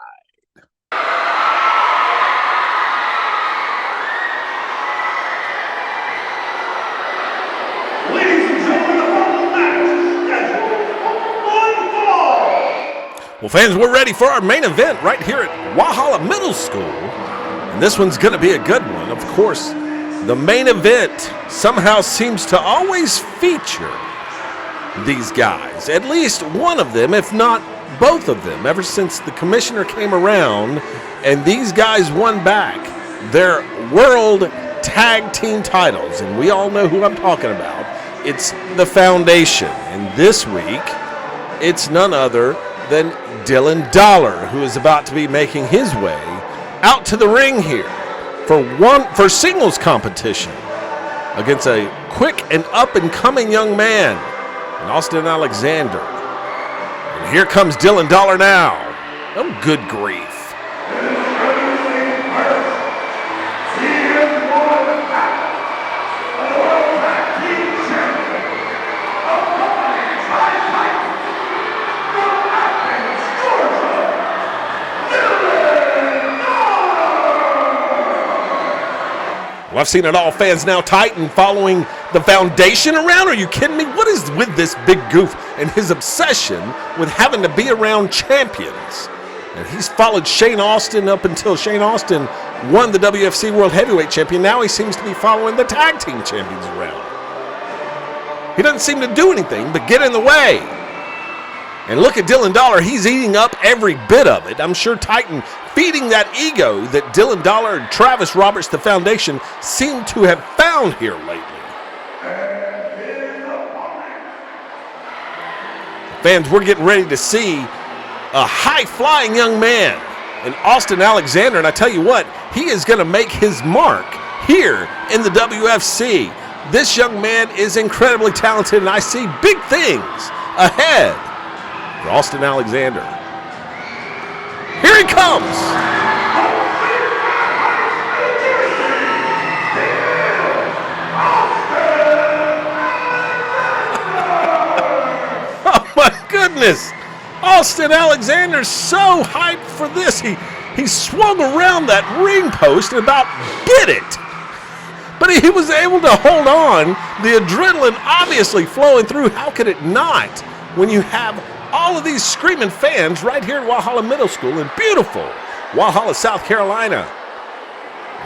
Well, fans, we're ready for our main event right here at Walhalla Middle School. And this one's going to be a good one. Of course, the main event somehow seems to always feature these guys. At least one of them, if not both of them, ever since the commissioner came around and these guys won back their world tag team titles. And we all know who I'm talking about. It's the Foundation. And this week, it's none other than Dylan Dollar, who is about to be making his way out to the ring here for singles competition against a quick and up-and-coming young man in Austin Alexander. And here comes Dylan Dollar now. Oh, good grief. Well, I've seen it all. Fans now Titan following the Foundation around. Are you kidding me? What is with this big goof and his obsession with having to be around champions? And he's followed Shane Austin up until Shane Austin won the WFC World Heavyweight Champion. Now he seems to be following the Tag Team Champions around. He doesn't seem to do anything but get in the way. And look at Dylan Dollar. He's eating up every bit of it. I'm sure Titan feeding that ego that Dylan Dollar and Travis Roberts, the foundation, seem to have found here lately. Fans, we're getting ready to see a high-flying young man in Austin Alexander. And I tell you what, he is going to make his mark here in the WFC. This young man is incredibly talented, and I see big things ahead for Austin Alexander. Here he comes. Oh my goodness. Austin Alexander's so hyped for this. He swung around that ring post and about bit it. But he was able to hold on. The adrenaline obviously flowing through. How could it not when you have all of these screaming fans right here at Walhalla Middle School in beautiful Walhalla, South Carolina?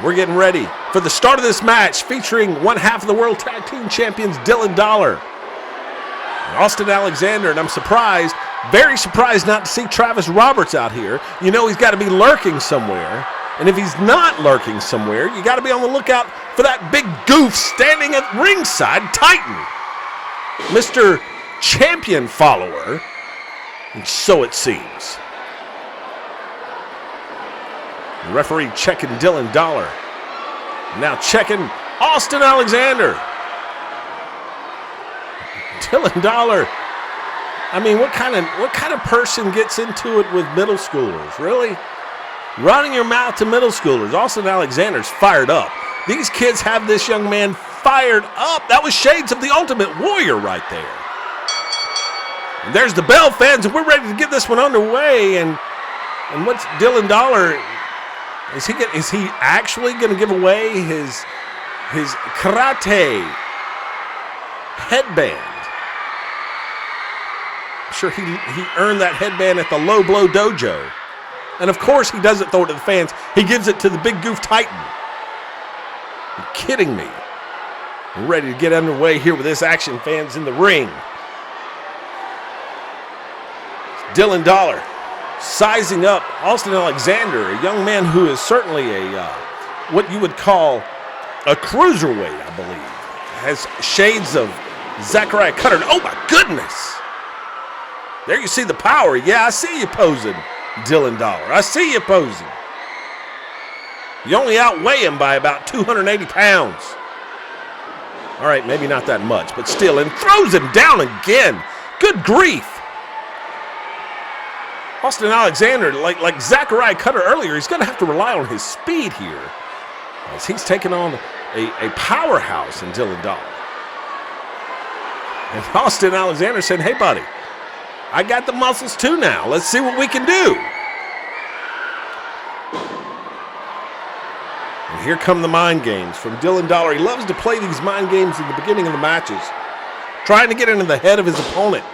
We're getting ready for the start of this match featuring one half of the World Tag Team Champions, Dylan Dollar and Austin Alexander. And I'm surprised, very surprised not to see Travis Roberts out here. You know he's got to be lurking somewhere. And if he's not lurking somewhere, you got to be on the lookout for that big goof standing at ringside, Titan, Mr. Champion follower, and so it seems. The referee checking Dylan Dollar. Now checking Austin Alexander. Dylan Dollar. I mean, what kind of person gets into it with middle schoolers? Really? Running your mouth to middle schoolers. Austin Alexander's fired up. These kids have this young man fired up. That was shades of the Ultimate Warrior right there. And there's the bell, fans, and we're ready to get this one underway. And what's Dylan Dollar? Is he actually going to give away his karate headband? I'm sure he earned that headband at the Low Blow Dojo. And of course he doesn't throw it to the fans. He gives it to the big goof Titan. You're kidding me. We're ready to get underway here with this action, fans, in the ring. Dylan Dollar sizing up Austin Alexander, a young man who is certainly a what you would call a cruiserweight, I believe. Has shades of Zachariah Cutter. Oh my goodness! There you see the power. Yeah, I see you posing, Dylan Dollar. I see you posing. You only outweigh him by about 280 pounds. All right, maybe not that much, but still, and throws him down again. Good grief. Austin Alexander, like Zachariah Cutter earlier, he's going to have to rely on his speed here as he's taking on a powerhouse in Dylan Dollar. And Austin Alexander saying, hey, buddy, I got the muscles too now. Let's see what we can do. And here come the mind games from Dylan Dollar. He loves to play these mind games in the beginning of the matches, trying to get into the head of his opponent.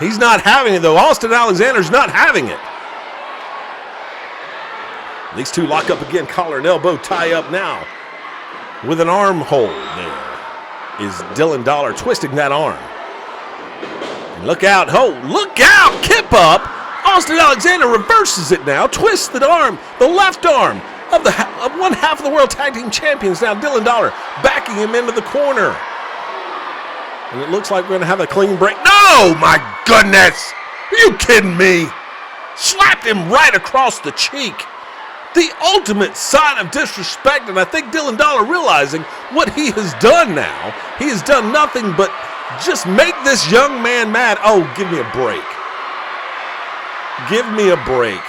He's not having it, though. Austin Alexander's not having it. These two lock up again, collar and elbow tie up now with an arm hold there. Is Dylan Dollar twisting that arm. And look out. Oh, look out. Kip up. Austin Alexander reverses it now. Twists the arm, the left arm of one half of the World Tag Team Champions. Now Dylan Dollar backing him into the corner. And it looks like we're going to have a clean break. No, my goodness. Are you kidding me? Slapped him right across the cheek. The ultimate sign of disrespect. And I think Dylan Dollar realizing what he has done now. He has done nothing but just make this young man mad. Oh, give me a break. Give me a break.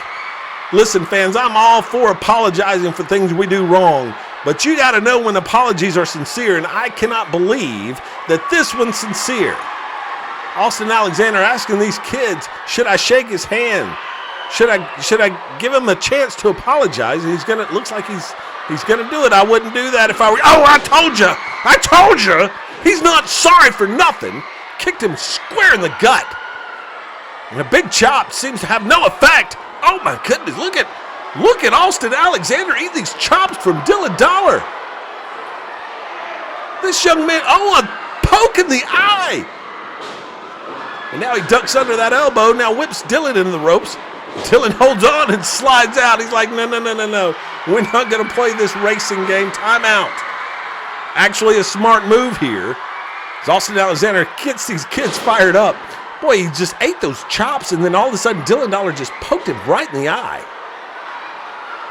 Listen, fans, I'm all for apologizing for things we do wrong. But you got to know when apologies are sincere, and I cannot believe that this one's sincere. Austin Alexander asking these kids, should I shake his hand? Should I give him a chance to apologize? And looks like he's gonna do it. I wouldn't do that if I were. Oh, I told you. He's not sorry for nothing. Kicked him square in the gut. And a big chop seems to have no effect. Oh my goodness, look at Austin Alexander eat these chops from Dylan Dollar. This young man, a poke in the eye. And Now he ducks under that elbow. Now whips Dylan into the ropes. Dylan holds on and slides out. He's like, no. We're not going to play this racing game. Timeout. Actually, a smart move here. As Austin Alexander gets these kids fired up. Boy, he just ate those chops, and then all of a sudden, Dylan Dollar just poked him right in the eye.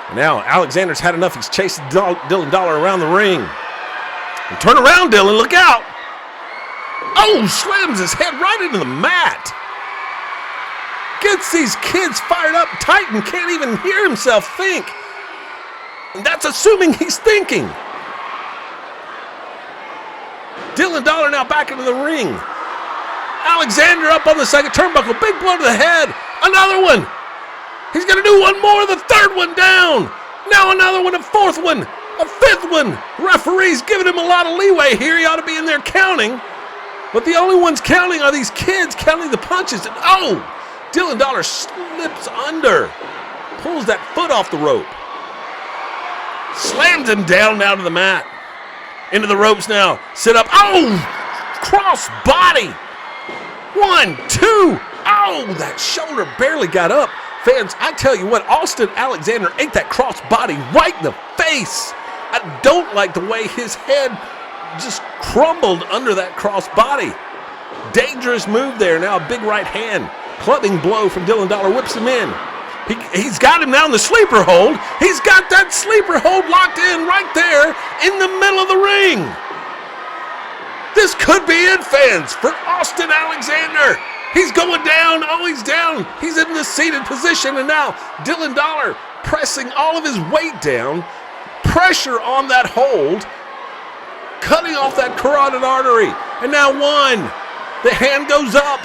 And now Alexander's had enough. He's chasing Dylan Dollar around the ring. And turn around, Dylan. Look out. Oh, slams his head right into the mat. Gets these kids fired up. Titan can't even hear himself think. And that's assuming he's thinking. Dylan Dollar now back into the ring. Alexander up on the second turnbuckle. Big blow to the head. Another one. He's going to do one more. The third one down. Now another one. A fourth one. A fifth one. Referee's giving him a lot of leeway here. He ought to be in there counting. But the only ones counting are these kids counting the punches. And oh! Dylan Dollar slips under. Pulls that foot off the rope. Slams him down now to the mat. Into the ropes now. Sit up. Oh! Cross body. 1, 2. Oh, that shoulder barely got up. Fans, I tell you what, Austin Alexander ate that cross body right in the face. I don't like the way his head just crumbled under that cross body. Dangerous move there. Now a big right hand. Clubbing blow from Dylan Dollar whips him in. He's got him now in the sleeper hold. He's got that sleeper hold locked in right there in the middle of the ring. This could be it, fans, for Austin Alexander. He's going down. Oh, he's down. He's in the seated position, and now Dylan Dollar pressing all of his weight down. Pressure on that hold. Cutting off that carotid artery. And now one. The hand goes up.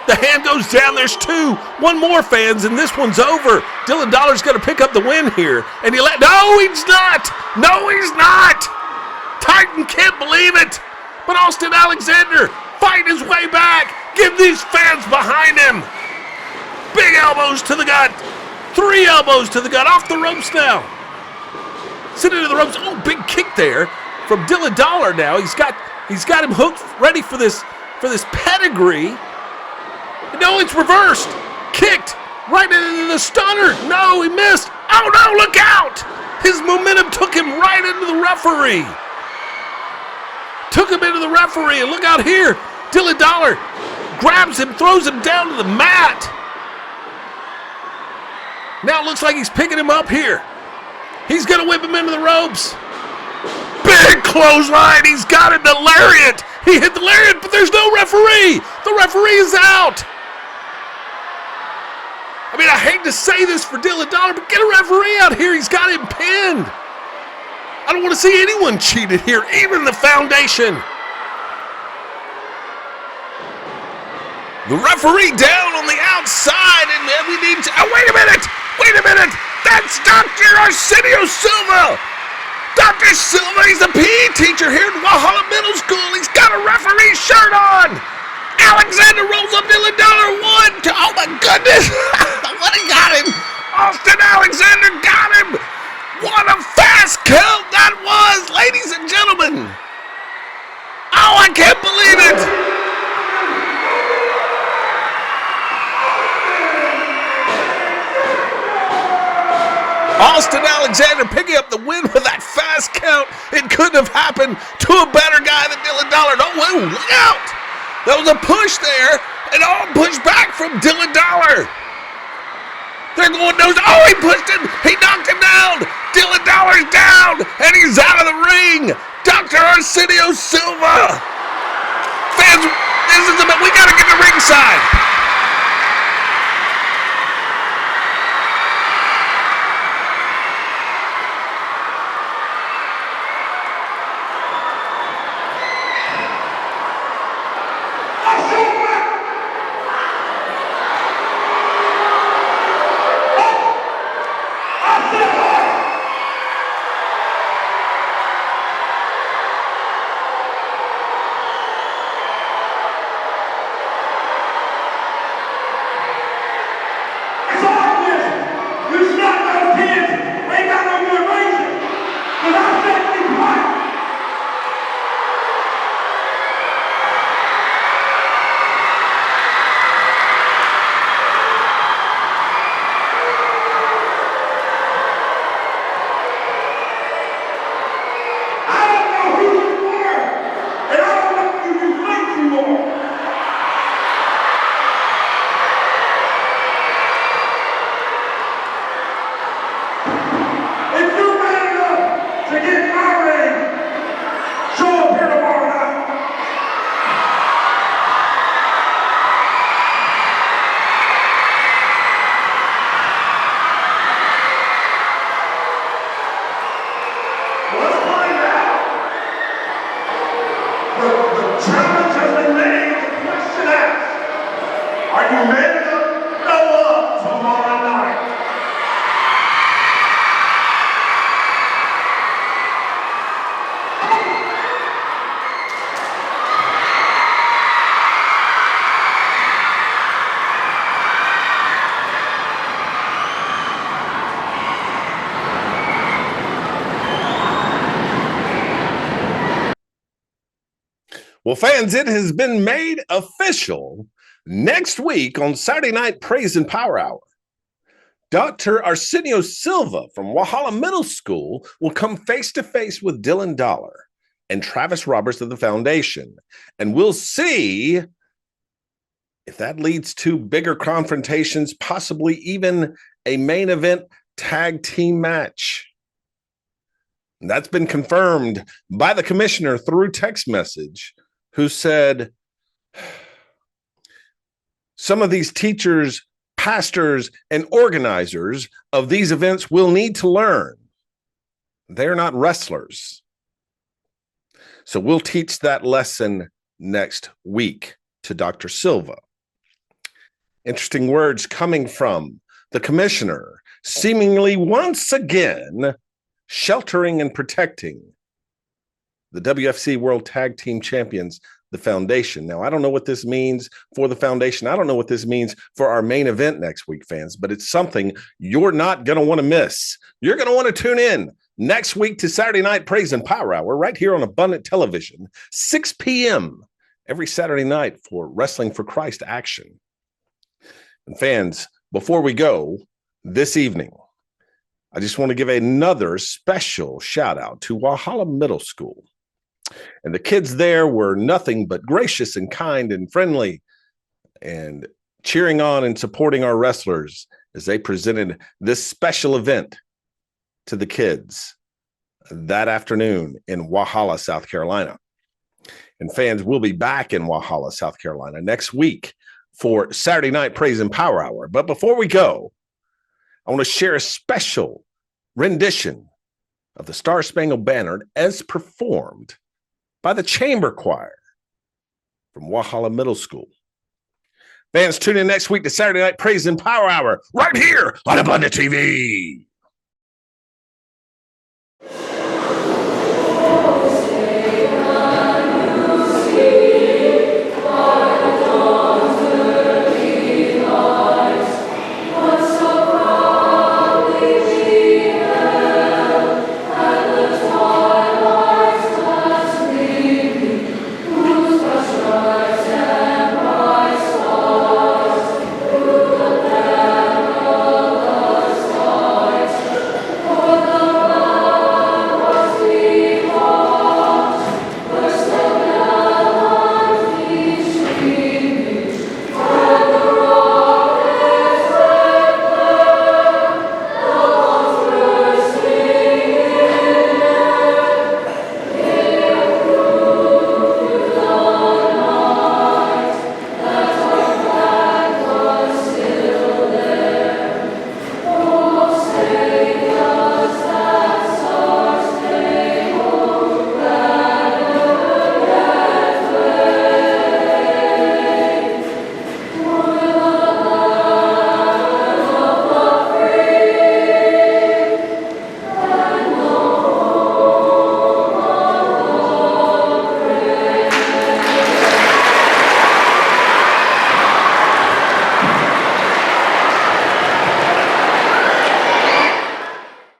The hand goes down. There's two. One more, fans, and this one's over. Dylan Dollar's going to pick up the win here. And no, he's not. No, he's not. Titan can't believe it. But Austin Alexander fighting his way back. Give these fans behind him. Big elbows to the gut. 3 elbows to the gut. Off the ropes now. Sitting into the ropes. Oh, big kick there from Dylan Dollar now. He's got him hooked, ready for this pedigree. No, it's reversed. Kicked right into the stunner. No, he missed. Oh, no, look out. His momentum took him right into the referee. Took him into the referee, and look out here. Dylan Dollar grabs him, throws him down to the mat. Now it looks like he's picking him up here. He's going to whip him into the ropes. Big clothesline. He's got it. The lariat. He hit the lariat, but there's no referee. The referee is out. I mean, I hate to say this for Dylan Dollar, but get a referee out here. He's got him pinned. I don't want to see anyone cheated here, even the foundation. The referee down on the outside, and we need to... Oh, wait a minute. That's Dr. Arsenio Silva. Dr. Silva, he's a PE teacher here at Walhalla Middle School. He's got a referee shirt on. Alexander rolls up Dylan Dollar 1, 2. Oh, my goodness. What he got him. Austin Alexander got him. What a fast count that was, ladies and gentlemen. Oh, I can't believe it. Austin Alexander picking up the win with that fast count. It couldn't have happened to a better guy than Dylan Dollar. Oh, look out. There was a push there, and all push back from Dylan Dollar. They're going nose. Oh, he pushed him. He knocked him down. Dylan Dollar's down, and he's out of the ring. Dr. Arsenio Silva. Fans, we got to get to ringside. Well, fans, it has been made official. Next week on Saturday Night Praise and Power Hour, Dr. Arsenio Silva from Walhalla Middle School will come face-to-face with Dylan Dollar and Travis Roberts of the Foundation. And we'll see if that leads to bigger confrontations, possibly even a main event tag team match. And that's been confirmed by the commissioner through text message, who said some of these teachers, pastors, and organizers of these events will need to learn they're not wrestlers. So we'll teach that lesson next week to Dr. Silva. Interesting words coming from the commissioner, seemingly once again sheltering and protecting the WFC World Tag Team Champions, the Foundation. Now, I don't know what this means for the Foundation. I don't know what this means for our main event next week, fans, but it's something you're not going to want to miss. You're going to want to tune in next week to Saturday Night Praise and Power Hour right here on Abundant Television, 6 p.m. every Saturday night for Wrestling for Christ action. And fans, before we go this evening, I just want to give another special shout out to Walhalla Middle School. And the kids there were nothing but gracious and kind and friendly and cheering on and supporting our wrestlers as they presented this special event to the kids that afternoon in Walhalla, South Carolina. And fans, will be back in Walhalla, South Carolina next week for Saturday Night Praise and Power Hour. But before we go, I want to share a special rendition of the Star Spangled Banner as performed by the Chamber Choir from Walhalla Middle School. Fans, tune in next week to Saturday Night Praise and Power Hour right here on Abundant TV.